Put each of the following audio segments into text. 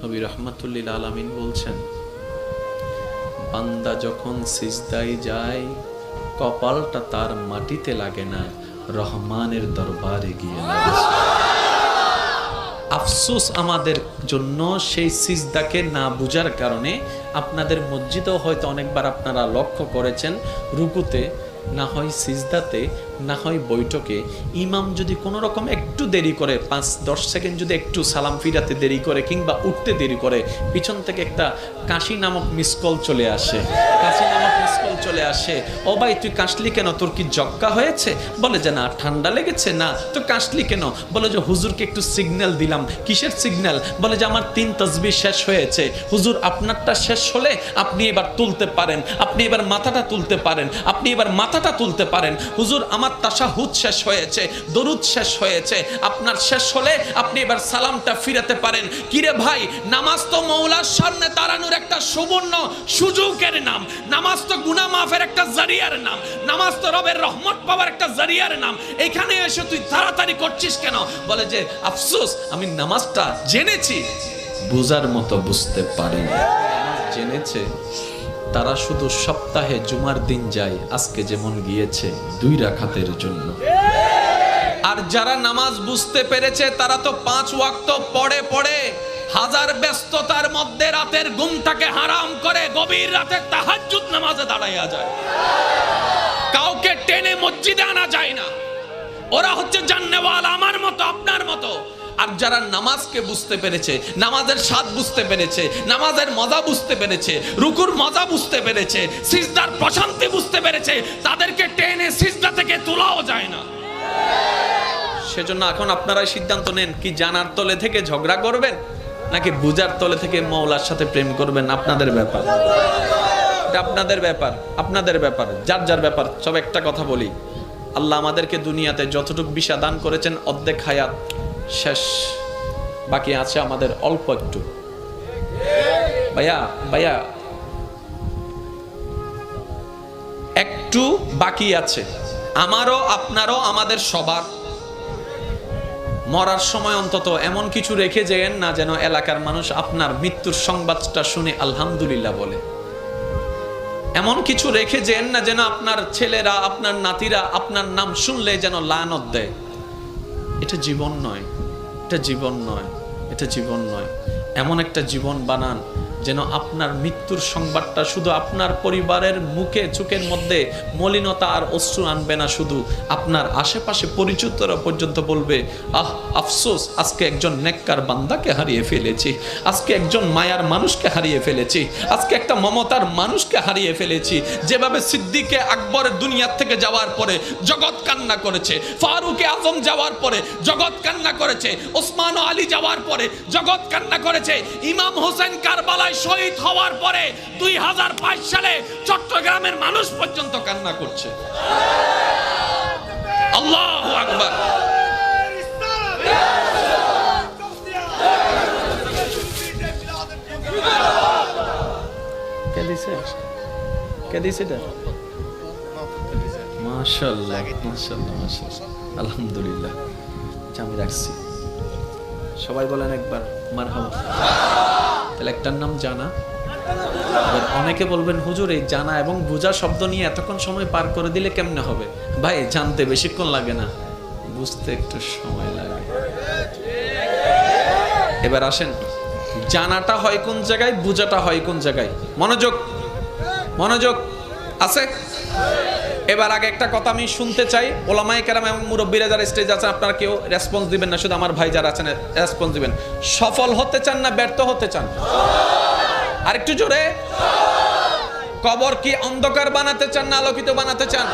নবী রাহমাতুল লিল আলামিন বলছেন, বান্দা যখন সিজদায় যায় কপালটা তার মাটিতে লাগে না, রহমানের দরবারে গিয়ে লাগে। আফসোস আমাদের জন্য সেই সিজদাকে না বুঝার কারণে। আপনাদের মসজিদেও হয়তো অনেকবার আপনারা লক্ষ্য করেছেন, রুকুতে না হয় সিজদাতে না হয় বৈঠকে ইমাম যদি কোনো রকম একটু দেরি করে, 5-10 সেকেন্ড যদি একটু সালাম ফিরাতে দেরি করে কিংবা উঠতে দেরি করে, পিছন থেকে একটা কাশি নামক মিসকল চলে আসে। কাশি নামক মিসকল চলে আসে, ও ভাই তুই কাশলি কেন, তোর কি জক্কা হয়েছে? বলে যে না, ঠান্ডা লেগেছে। না তো কাশলি কেন? বলে যে হুজুরকে একটু সিগন্যাল দিলাম। কিসের সিগন্যাল? বলে যে আমার 3 তাসবিহ শেষ হয়েছে। হুজুর আপনারটা শেষ হলে আপনি এবার তুলতে পারেন, আপনি এবার মাথাটা তুলতে পারেন, আপনি এবার মাথাটা তুলতে পারেন। হুজুর আমার তাশাহুদ শেষ হয়েছে, দরুদ শেষ হয়েছে, আপনার শেষ হলে আপনি এবার সালামটা ফিরাতে পারেন। কিরে ভাই, নামাজ তো মওলার সামনে দাঁড়ানোর একটা সুবর্ণ সুযোগের নাম, নামাজ তো গুনাহ মাফের একটা জারিয়ার নাম, নামাজ তো রবের রহমত পাওয়ার একটা জারিয়ার নাম। এখানে এসে তুই তাড়াতাড়ি করছিস কেন? বলে যে আফসোস, আমি নামাজটা জেনেছি, বুঝার মতো বুঝতে পারিনি। জেনেছে তারা শুধু সপ্তাহে জুমার দিন যায়, আজকে যেমন গিয়েছে 2 রাকাতের জন্য। আর যারা নামাজ বুঝতে পেরেছে তারা তো 5 ওয়াক্ত পড়ে পড়ে হাজার ব্যস্ততার মধ্যে রাতের ঘুমটাকে হারাম করে গভীর রাতে তাহাজ্জুদ নামাজে দাঁড়াইয়া যায়। কাউকে টেনে মসজিদে আনা যায় না। ওরা হচ্ছে জান্নেওয়ালা, আমার মতো আপনার মতো। আর যারা নামাজকে বুঝতে পেরেছে, নামাজের স্বাদ বুঝতে পেরেছে, নামাজের মজা বুঝতে পেরেছে, রুকুর মজা বুঝতে পেরেছে, সিজদার প্রশান্তি বুঝতে পেরেছে, তাদেরকে টেনে সিজদা থেকে তোলাও যায় না। সেজন্য এখন আপনারাই সিদ্ধান্ত নেন, কি জানার তলে থেকে ঝগড়া করবেন নাকি বুঝার তলে থেকে মওলার সাথে প্রেম করবেন। আপনাদের ব্যাপার, এটা আপনাদের ব্যাপার, আপনাদের ব্যাপার, যার যার ব্যাপার। সব একটা কথা বলি, আল্লাহ আমাদেরকে দুনিয়াতে যতটুকু বিশা দান করেছেন, অর্ধেক হায়াত শেষ, বাকি আছে আমাদের অল্প একটু। ভাইয়া ভাইয়া একটু বাকি আছে, আমারও আপনারও, আমাদের সবার। মরার সময় অন্তত এমন কিছু রেখে যেন না যেন এলাকার মানুষ আপনার মৃত্যুর সংবাদটা শুনে আলহামদুলিল্লাহ বলে। এমন কিছু রেখে যেন না যেন আপনার ছেলেরা, আপনার নাতিরা আপনার নাম শুনলে যেন লানত দেয়। এটা জীবন নয়, এটা জীবন নয়, এটা জীবন নয়। এমন একটা জীবন বানান যেন আপনার মৃত্যুর সংবাদটা শুধু আপনার পরিবারের মুখে চোখের মধ্যে মলিনতা আর অশ্রু আনবে না, শুধু আপনার আশেপাশে পরিচিতরা পর্যন্ত বলবে, আহ আফসোস, আজকে একজন নেককার বান্দাকে হারিয়ে ফেলেছি, আজকে একজন মায়ার মানুষকে হারিয়ে ফেলেছি, আজকে একটা মমতার মানুষকে হারিয়ে ফেলেছি। যেভাবে সিদ্দিকে আকবরের দুনিয়া থেকে যাওয়ার পরে জগৎ কান্না করেছে, ফারুকে আজম যাওয়ার পরে জগৎ কান্না করেছে, ওসমান ও আলী যাওয়ার পরে জগৎ কান্না করেছে, ইমাম হোসেন কারবালায় শহীদ হওয়ার পরে 2022 সালে চট্টগ্রামের মানুষ পর্যন্ত কান্না করছে। আল্লাহু আকবার। কে দিছে? কে দিছে এটা? মাশাআল্লাহ, মাশাআল্লাহ, মাশাআল্লাহ, আলহামদুলিল্লাহ। আমি রাখছি, সবাই বলেন একবার মারহাবা। তাহলে একটার নাম জানা। অনেকে বলবেন, হুজুর এই জানা এবং বুঝা শব্দ নিয়ে এতক্ষণ সময় পার করে দিলে কেমনে হবে? ভাই, জানতে বেশিক্ষণ লাগে না, বুঝতে একটু সময় লাগে। এবার আসেন, জানাটা হয় কোন জায়গায়, বুঝাটা হয় কোন জায়গায়। মনোযোগ, মনোযোগ আছে। এবার আগে একটা কথা আমি শুনতে চাই, ওলামায়ে কেরাম এবং মুরব্বীরা যারা স্টেজ আছেন, আপনারা কেউ রেসপন্স দিবেন না, শুধু আমার ভাই যারা আছেন রেসপন্স দিবেন। সফল হতে চান না ব্যর্থ হতে চান? আরেকটু জোরে। কবর কি অন্ধকার বানাতে চান না আলোকিত বানাতে চান?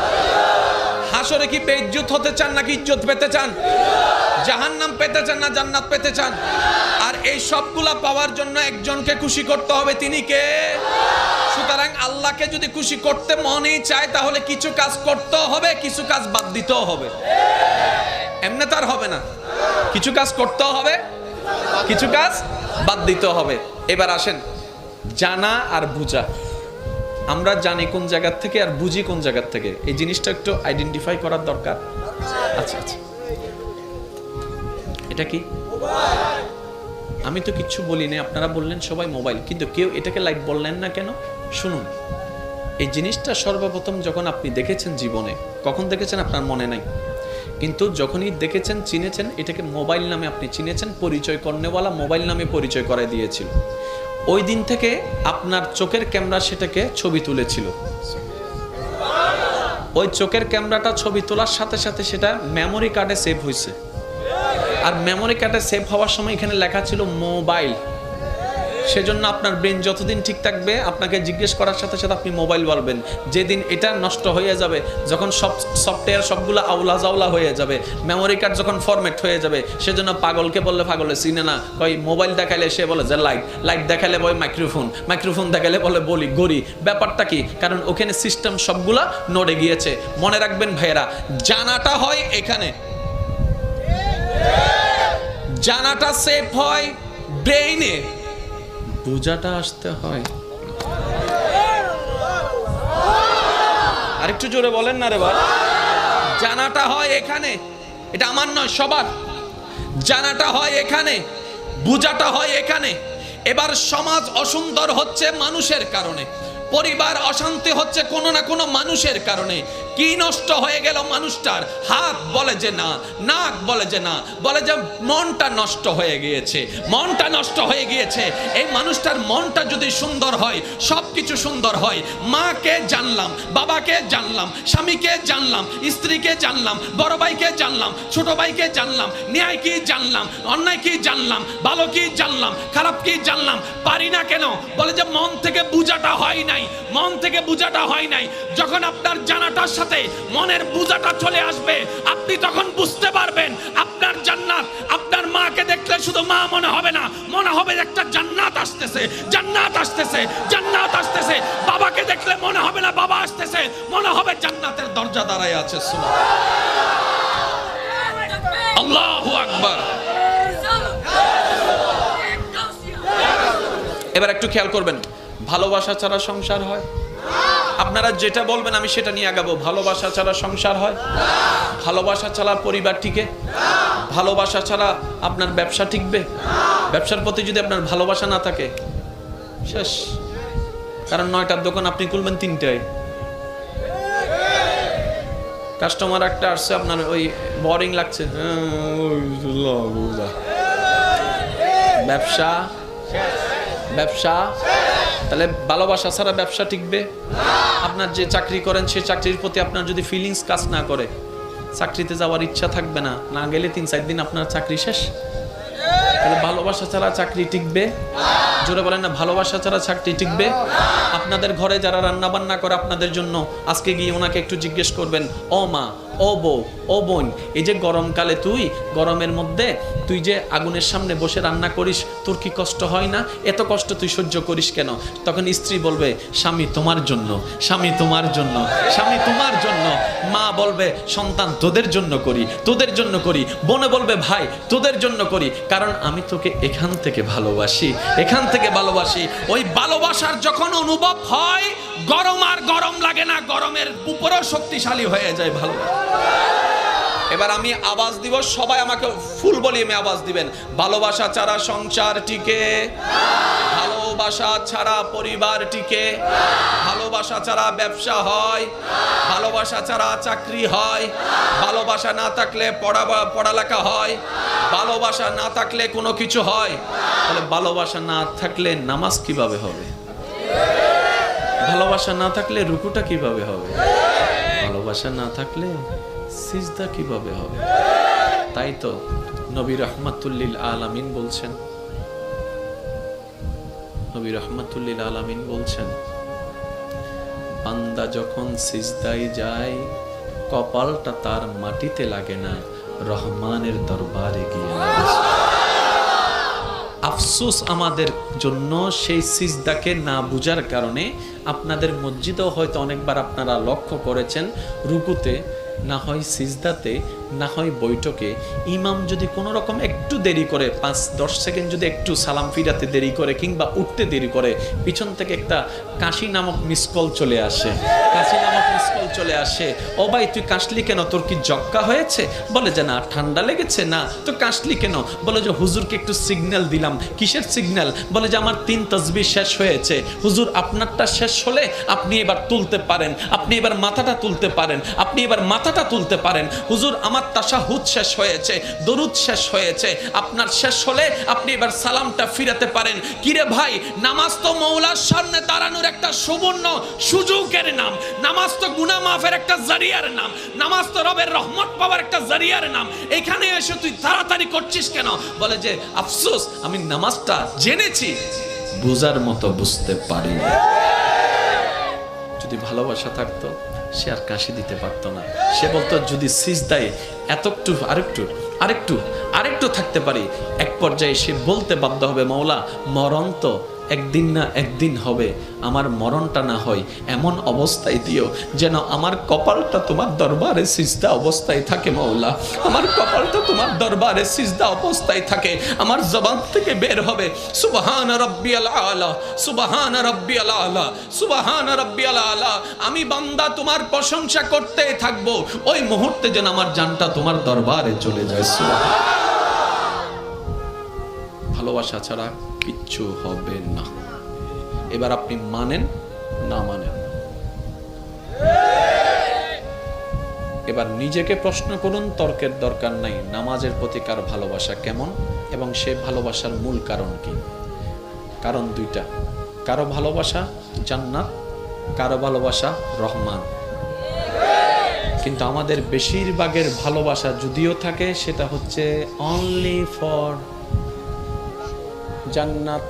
হাসরে কি বেইজ্জত হতে চান নাকি ইজ্জত পেতে চান? জাহান্নাম পেতে চান না জান্নাত পেতে চান? আর এই সবগুলা পাওয়ার জন্য একজনকে খুশি করতে হবে, তিনি কে? সুতরাং আল্লাহকে যদি খুশি করতে মনই চায় তাহলে কিছু কাজ করতে হবে, কিছু কাজ বাদ দিতেও হবে। এমনি তার হবে না, কিছু কাজ করতে হবে, কিছু কাজ বাদ দিতে হবে। এবার আসেন, জানা আর বুঝা। আমরা জানি কোন জায়গা থেকে আর বুঝি কোন জায়গা থেকে, এই জিনিসটা একটু আইডেন্টিফাই করার দরকার। আচ্ছা আচ্ছা, এটা কি? আমি তো কিচ্ছু বলি না, আপনারা বললেন সবাই মোবাইল, কিন্তু কেউ এটাকে লাইট বললেন না কেন? শুনুন, এই জিনিসটা সর্বপ্রথম যখন আপনি দেখেছেন জীবনে, কখন দেখেছেন আপনার মনে নাই, কিন্তু যখনই দেখেছেন, চিনেছেন, এটাকে মোবাইল নামে আপনি চিনেছেন, পরিচয় করনেওয়ালা মোবাইল নামে পরিচয় করাই দিয়েছিল। ওই দিন থেকে আপনার চোখের ক্যামেরা সেটাকে ছবি তুলেছিল। ওই চোখের ক্যামেরাটা ছবি তোলার সাথে সাথে সেটা মেমোরি কার্ডে সেভ হয়েছে। আর মেমোরি কার্ডে সেভ হওয়ার সময় এখানে লেখা ছিল মোবাইল। সেজন্য আপনার ব্রেন যতদিন ঠিক থাকবে, আপনাকে জিজ্ঞেস করার সাথে সাথে আপনি মোবাইল বলবেন। যেদিন এটা নষ্ট হয়ে যাবে, যখন সব সফটওয়্যার সবগুলো আউলা জাউলা হয়ে যাবে, মেমোরি কার্ড যখন ফরম্যাট হয়ে যাবে, সেজন্য পাগলকে বললে পাগলে চিনে না, কয় মোবাইল দেখাইলে সে বলে যে লাইট, লাইট দেখাইলে বলে মাইক্রোফোন, মাইক্রোফোন দেখাইলে বলে বলি গড়ি। ব্যাপারটা কি? কারণ ওখানে সিস্টেম সবগুলা নড়ে গিয়েছে। মনে রাখবেন ভাইয়েরা, জানাটা হয় এখানে, জানাটা সেভ হয় ব্রেইনে, বোঝাটা আসতে হয়। আরেকটু জোরে বলেন না রে ভাই। জানাটা হয় এখানে, এটা আমার নয়, সবার। জানাটা হয় এখানে, বোঝাটা হয় এখানে। এবার সমাজ অসুন্দর হচ্ছে মানুষের কারণে, পরিবার অশান্তি হচ্ছে কোনো না কোনো মানুষের কারণে। কি নষ্ট হয়ে গেল মানুষটার? হাত বলে যে না, নাক বলে যে না, বলে যে মনটা নষ্ট হয়ে গিয়েছে, মনটা নষ্ট হয়ে গিয়েছে। এই মানুষটার মনটা যদি সুন্দর হয়, সব কিছু সুন্দর হয়। মাকে জানলাম, বাবাকে জানলাম, স্বামীকে জানলাম, স্ত্রীকে জানলাম, বড় ভাইকে জানলাম, ছোট ভাইকে জানলাম, ন্যায় কি জানলাম, অন্যায় কি জানলাম, ভালো কি জানলাম, খারাপ কি জানলাম। পারি না কেন? বলে যে মন থেকে বুঝাটা হয় নাই, মন থেকে বুঝাটা হয় নাই। যখন আপনার জানাটার সাথে মনের বুঝাটা চলে আসবে, আপনি তখন বুঝতে পারবেন আপনার জান্নাত। আপনার মাকে দেখলে শুধু মা মনে হবে না, মনে হবে একটা জান্নাত আসতেছে, জান্নাত আসতেছে, জান্নাত আসতেছে। বাবাকে দেখলে মনে হবে না বাবা আসতেছে, মনে হবে জান্নাতের দরজা দাঁড়ায় আছে। সুবহানাল্লাহ, আল্লাহু আকবার। এবার একটু খেয়াল করবেন, ভালোবাসা ছাড়া সংসার হয়? আপনারা যেটা বলবেন আমি সেটা নিয়ে আগাবো। ভালোবাসা ছাড়া সংসার হয়? ভালোবাসা ছাড়া পরিবার টিকে? ভালোবাসা ছাড়া আপনার ব্যবসা টিকবে? ব্যবসার প্রতি যদি আপনার ভালোবাসা না থাকে, শেষ। কারণ 9টার দোকান আপনি খুলবেন 3টায়, কাস্টমার একটা আসছে, আপনার ওই বোরিং লাগছে, ব্যবসা ব্যবসা। তাহলে ভালোবাসা ছাড়া ব্যবসা টিকবে? আপনার যে চাকরি করেন সেই চাকরির প্রতি আপনার যদি ফিলিংস কাজ না করে, চাকরিতে যাওয়ার ইচ্ছা থাকবে না, না গেলে 3-4 দিন আপনার চাকরি শেষ। তাহলে ভালোবাসা ছাড়া চাকরি টিকবে? জোরে বলেন না, ভালোবাসা ছাড়া চাকরি টিকবে? আপনাদের ঘরে যারা রান্না বান্না করে আপনাদের জন্য, আজকে গিয়ে ওনাকে একটু জিজ্ঞেস করবেন, ও মা, ও বউ, ও বোন, এই যে গরমকালে তুই গরমের মধ্যে তুই যে আগুনের সামনে বসে রান্না করিস, তোর কি কষ্ট হয় না? এত কষ্ট তুই সহ্য করিস কেন? তখন স্ত্রী বলবে, স্বামী তোমার জন্য, স্বামী তোমার জন্য, স্বামী তোমার জন্য। মা বলবে, সন্তান তোদের জন্য করি, তোদের জন্য করি। বোনে বলবে, ভাই তোদের জন্য করি, কারণ আমি তোকে এখান থেকে ভালোবাসি, এখান থেকে ভালোবাসি। ওই ভালোবাসার যখন অনুভব হয়, গরম আর গরম লাগে না, গরমের উপরেও শক্তিশালী হয়ে যায় ভালোবাসা। এবার আমি আওয়াজ দিব, সবাই আমাকে ফুল ভলিউমে আওয়াজ দিবেন। ভালোবাসা ছাড়া সংসার টিকে, ভালোবাসা ছাড়া পরিবার টিকে, ভালোবাসা ছাড়া ব্যবসা হয়, ভালোবাসা ছাড়া চাকরি হয়, ভালোবাসা না থাকলে পড়ালেখা হয়, ভালোবাসা না থাকলে কোনো কিছু হয়। তাহলে ভালোবাসা না থাকলে নামাজ কিভাবে হবে? ভালোবাসা না থাকলে রুকুটা কিভাবে হবে? ভালোবাসা না থাকলে সিজদা কিভাবে হবে? তাই তো নবী রাহমাতুল্লিল আলামিন বলছেন, নবী রাহমাতুল্লিল আলামিন বলছেন, বান্দা যখন সিজদায় যায়, কপালটা তার মাটিতে লাগে না, রহমানের দরবারে গিয়ে লাগে। আফসোস আমাদের জন্য সেই সিজদাকে না বুঝার কারণে। আপনাদের মসজিদেও হয়তো অনেকবার আপনারা লক্ষ্য করেছেন, রুকুতে না হয় সিজদাতে না হয় বৈঠকে ইমাম যদি কোনো রকম একটু দেরি করে 5-10 সেকেন্ড যদি একটু সালাম ফিরাতে দেরি করে কিংবা উঠতে দেরি করে, পিছন থেকে একটা কাশি নামক মিসকল চলে আসে, কাশি নামক মিসকল চলে আসে, ও ভাই তুই কাশলি কেন, তোর কি জক্কা হয়েছে? বলে যে না ঠান্ডা লেগেছে। না তো কাশলি কেন? বলে যে হুজুরকে একটু সিগন্যাল দিলাম। কিসের সিগন্যাল? বলে যে আমার 3 তাসবিহ শেষ হয়েছে। হুজুর আপনারটা শেষ হলে আপনি এবার তুলতে পারেন, আপনি এবার মাথাটা তুলতে পারেন, আপনি এবার মাথাটা তুলতে পারেন। হুজুর আমার তাশাহুদ শেষ হয়েছে, দরুদ শেষ হয়েছে, আপনার শেষ হলে আপনি এবার সালামটা ফিরাতে পারেন। কিরে ভাই, নামাজ তো মওলার সামনে দাঁড়ানোর একটা সুবর্ণ সুযোগের নাম, নামাজ তো গুনাহ মাফের একটা জারিয়ার নাম, নামাজ তো রবের রহমত পাওয়ার একটা জারিয়ার নাম। এখানে এসে তুই তাড়াতাড়ি করছিস কেন? বলে যে আফসোস, আমি নামাজটা জেনেছি, বুঝার মতো বুঝতে পারি। যদি ভালোবাসা থাকতো সে আর কাশি দিতে পারতো না। সে বলতো যদি সিজদায় এতটু আরেকটু থাকতে পারি। এক পর্যায়ে সে বলতে বাধ্য হবে, মওলা মরণ তো একদিন না একদিন হবে, আমার মরণটা না হয় এমন অবস্থায় দিও যেন আমার কপালটা তোমার দরবারে সিজদা অবস্থায় থাকে। মওলা আমার কপালটা তোমার দরবারে সিজদা অবস্থায় থাকে। আমার জবান থেকে বের হবে সুবহান রাব্বিয়াল আলা, সুবহান রাব্বিয়াল আলা, সুবহান রাব্বিয়াল আলা। আমি বান্দা তোমার প্রশংসা করতে থাকবো, ওই মুহূর্তে যেন আমার জানটা তোমার দরবারে চলে যায়। ভালোবাসা ছাড়া কিচ্ছু হবে না। এবার আপনি মানেন না মানেন, এবার নিজেকে প্রশ্ন করুন, তর্কের দরকার নাই। নামাজের প্রতি কার ভালোবাসা কেমন এবং সে ভালোবাসার মূল কারণ কি? কারণ দুইটা, কারো ভালোবাসা জান্নাত, কারো ভালোবাসা রহমান। কিন্তু আমাদের বেশিরভাগের ভালোবাসা যদিও থাকে সেটা হচ্ছে অনলি ফর জান্নাত,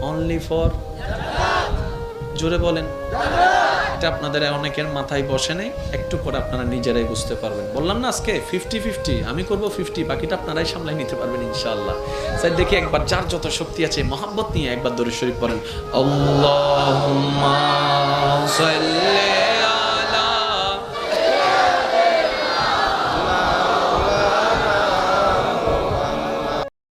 অনলি ফর, জোরে বলেন। এটা আপনাদের অনেকের মাথায় বসে নেই, একটু পরে আপনারা নিজেরাই বুঝতে পারবেন। বললাম না আজকে 50-50, আমি করব 50, বাকিটা আপনারাই সামলাই নিতে পারবেন ইনশাআল্লাহ। স্যার দেখি একবার যার যত শক্তি আছে মহব্বত নিয়ে একবার দরুদ শরীফ পড়েন। আল্লাহু